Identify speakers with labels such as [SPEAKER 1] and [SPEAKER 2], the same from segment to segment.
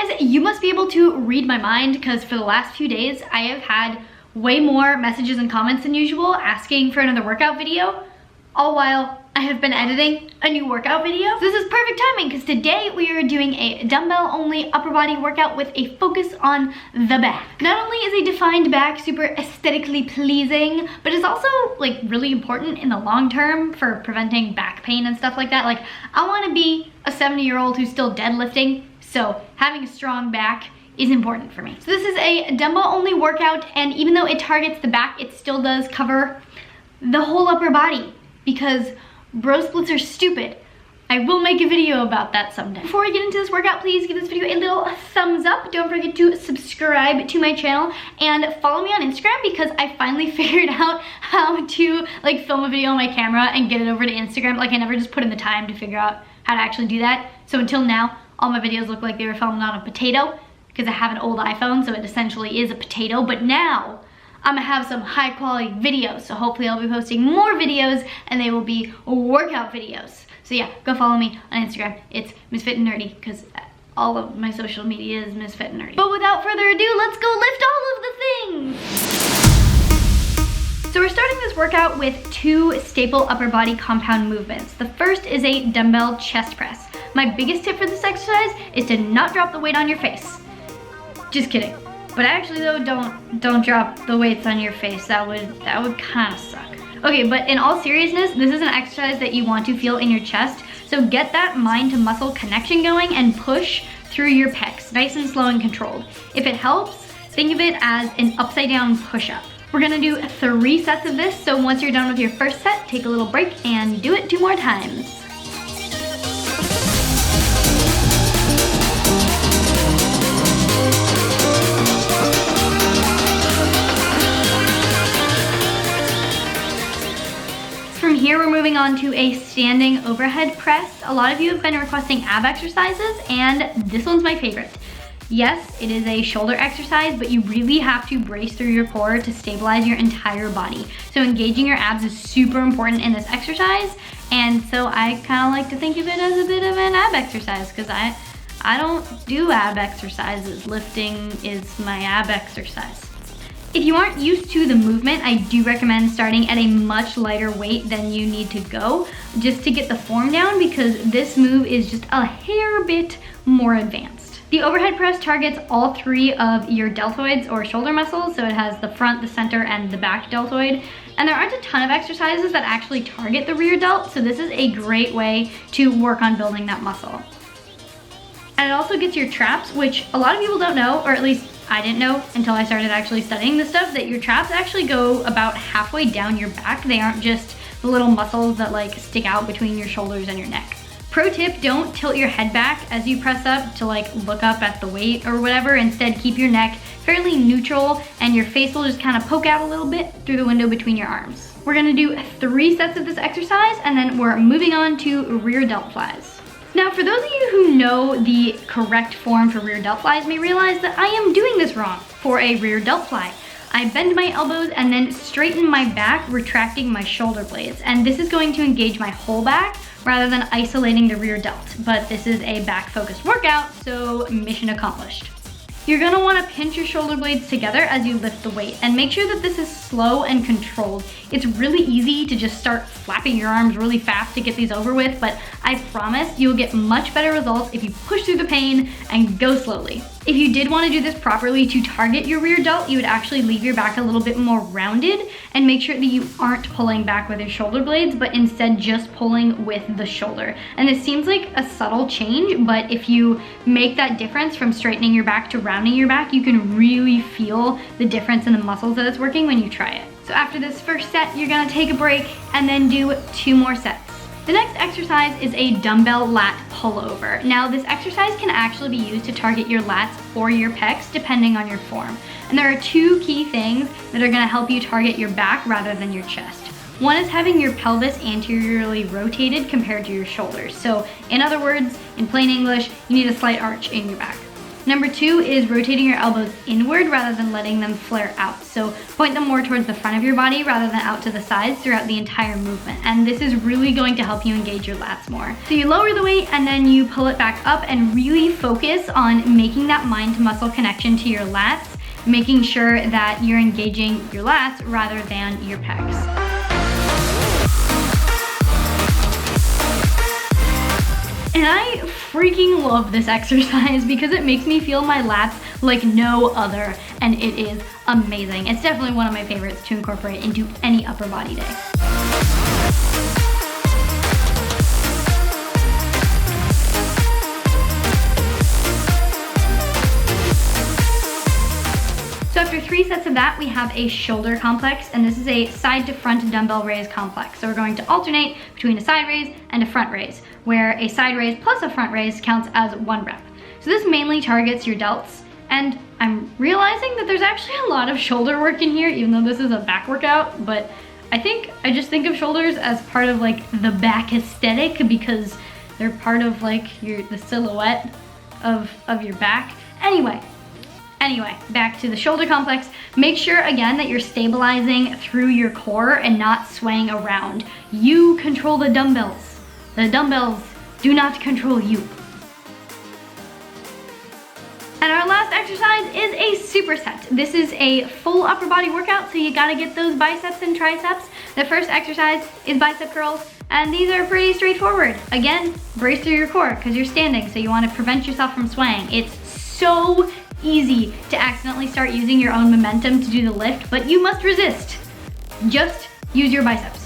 [SPEAKER 1] exercise, you must be able to read my mind, because for the last few days, I have had way more messages and comments than usual asking for another workout video, all while I have been editing a new workout video. So this is perfect timing, because today we are doing a dumbbell only upper body workout with a focus on the back. Not only is a defined back super aesthetically pleasing, but it's also like really important in the long term for preventing back pain and stuff like that. Like, I want to be a 70-year-old who's still deadlifting, so having a strong back is important for me. So this is a dumbbell only workout, and even though it targets the back, it still does cover the whole upper body, because bro splits are stupid. I will make a video about that someday. Before we get into this workout, please give this video a little thumbs up. Don't forget to subscribe to my channel and follow me on Instagram, because I finally figured out how to like film a video on my camera and get it over to Instagram. Like, I never just put in the time to figure out how to actually do that. So until now, all my videos look like they were filmed on a potato, because I have an old iPhone, so it essentially is a potato. But now I'm gonna have some high quality videos, so hopefully I'll be posting more videos, and they will be workout videos. So yeah, go follow me on Instagram. It's Misfit and Nerdy, because all of my social media is Misfit and Nerdy. But without further ado, let's go lift all of the things. So we're starting this workout with 2 staple upper body compound movements. The first is a dumbbell chest press. My biggest tip for this exercise is to not drop the weight on your face. Just kidding. But actually though, don't drop the weights on your face. That would kind of suck. Okay, but in all seriousness, this is an exercise that you want to feel in your chest. So get that mind to muscle connection going and push through your pecs, nice and slow and controlled. If it helps, think of it as an upside down push-up. We're gonna do 3 sets of this, so once you're done with your first set, take a little break and do it 2 more times. From here, we're moving on to a standing overhead press. A lot of you have been requesting ab exercises, and this one's my favorite. Yes, it is a shoulder exercise, but you really have to brace through your core to stabilize your entire body. So engaging your abs is super important in this exercise, and so I kind of like to think of it as a bit of an ab exercise, because I don't do ab exercises. Lifting is my ab exercise. If you aren't used to the movement, I do recommend starting at a much lighter weight than you need to go, just to get the form down, because this move is just a hair bit more advanced. The overhead press targets all 3 of your deltoids or shoulder muscles, so it has the front, the center, and the back deltoid. And there aren't a ton of exercises that actually target the rear delt, so this is a great way to work on building that muscle. And it also gets your traps, which a lot of people don't know, or at least I didn't know until I started actually studying this stuff, that your traps actually go about halfway down your back. They aren't just the little muscles that like stick out between your shoulders and your neck. Pro tip, don't tilt your head back as you press up to like look up at the weight or whatever. Instead, keep your neck fairly neutral, and your face will just kind of poke out a little bit through the window between your arms. We're gonna do 3 sets of this exercise, and then we're moving on to rear delt flies. Now, for those of you who know the correct form for rear delt flies may realize that I am doing this wrong. For a rear delt fly, I bend my elbows and then straighten my back, retracting my shoulder blades. And this is going to engage my whole back rather than isolating the rear delt. But this is a back-focused workout, so mission accomplished. You're gonna wanna pinch your shoulder blades together as you lift the weight, and make sure that this is slow and controlled. It's really easy to just start flapping your arms really fast to get these over with, but I promise you'll get much better results if you push through the pain and go slowly. If you did want to do this properly to target your rear delt, you would actually leave your back a little bit more rounded and make sure that you aren't pulling back with your shoulder blades, but instead just pulling with the shoulder. And this seems like a subtle change, but if you make that difference from straightening your back to rounding your back, you can really feel the difference in the muscles that it's working when you try it. So after this first set, you're gonna take a break and then do 2 more sets. The next exercise is a dumbbell lat pullover. Now, this exercise can actually be used to target your lats or your pecs depending on your form. And there are 2 key things that are gonna help you target your back rather than your chest. One is having your pelvis anteriorly rotated compared to your shoulders. So in other words, in plain English, you need a slight arch in your back. Number 2 is rotating your elbows inward rather than letting them flare out. So point them more towards the front of your body rather than out to the sides throughout the entire movement. And this is really going to help you engage your lats more. So you lower the weight and then you pull it back up and really focus on making that mind to muscle connection to your lats, making sure that you're engaging your lats rather than your pecs. And I freaking love this exercise because it makes me feel my lats like no other, and it is amazing. It's definitely one of my favorites to incorporate into any upper body day. So after 3 sets of that, we have a shoulder complex, and this is a side to front dumbbell raise complex. So we're going to alternate between a side raise and a front raise, where a side raise plus a front raise counts as 1 rep. So this mainly targets your delts, and I'm realizing that there's actually a lot of shoulder work in here, even though this is a back workout, but I just think of shoulders as part of like the back aesthetic because they're part of like the silhouette of your back. Anyway, back to the shoulder complex. Make sure again that you're stabilizing through your core and not swaying around. You control the dumbbells. The dumbbells do not control you. And our last exercise is a superset. This is a full upper body workout, so you gotta get those biceps and triceps. The first exercise is bicep curls, and these are pretty straightforward. Again, brace through your core because you're standing, so you wanna prevent yourself from swaying. It's so easy to accidentally start using your own momentum to do the lift, but you must resist. Just use your biceps.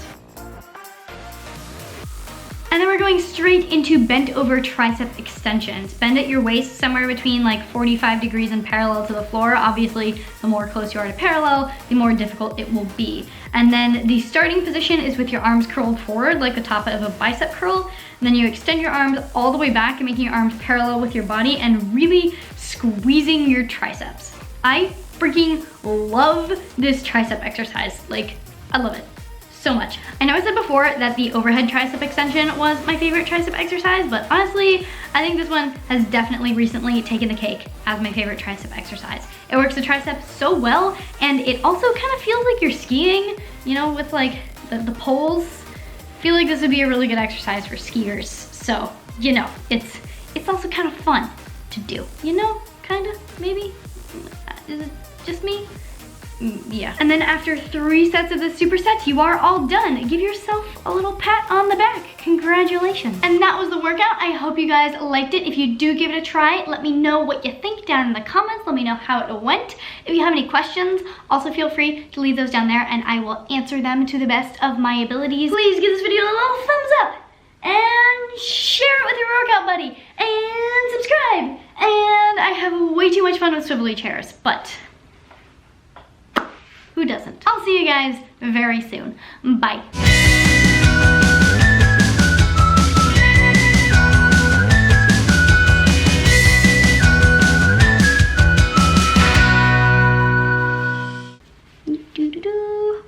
[SPEAKER 1] And then we're going straight into bent over tricep extensions. Bend at your waist somewhere between like 45 degrees and parallel to the floor. Obviously, the more close you are to parallel, the more difficult it will be. And then the starting position is with your arms curled forward like the top of a bicep curl. And then you extend your arms all the way back and making your arms parallel with your body and really squeezing your triceps. I freaking love this tricep exercise. Like, I love it so much. I know I said before that the overhead tricep extension was my favorite tricep exercise, but honestly, I think this one has definitely recently taken the cake as my favorite tricep exercise. It works the triceps so well, and it also kind of feels like you're skiing, you know, with like the poles. I feel like this would be a really good exercise for skiers. So, you know, it's also kind of fun to do, you know, kind of, maybe. Is it just me? Yeah. And then after 3 sets of the supersets, you are all done. Give yourself a little pat on the back. Congratulations. And that was the workout. I hope you guys liked it. If you do give it a try, let me know what you think down in the comments. Let me know how it went. If you have any questions, also feel free to leave those down there and I will answer them to the best of my abilities. Please give this video a little thumbs up and share it with your workout buddy and subscribe. And I have way too much fun with swivelly chairs, but who doesn't? I'll see you guys very soon. Bye.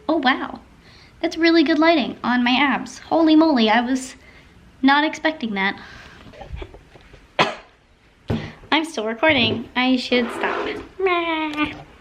[SPEAKER 1] Oh wow, that's really good lighting on my abs. Holy moly, I was not expecting that. I'm still recording. I should stop.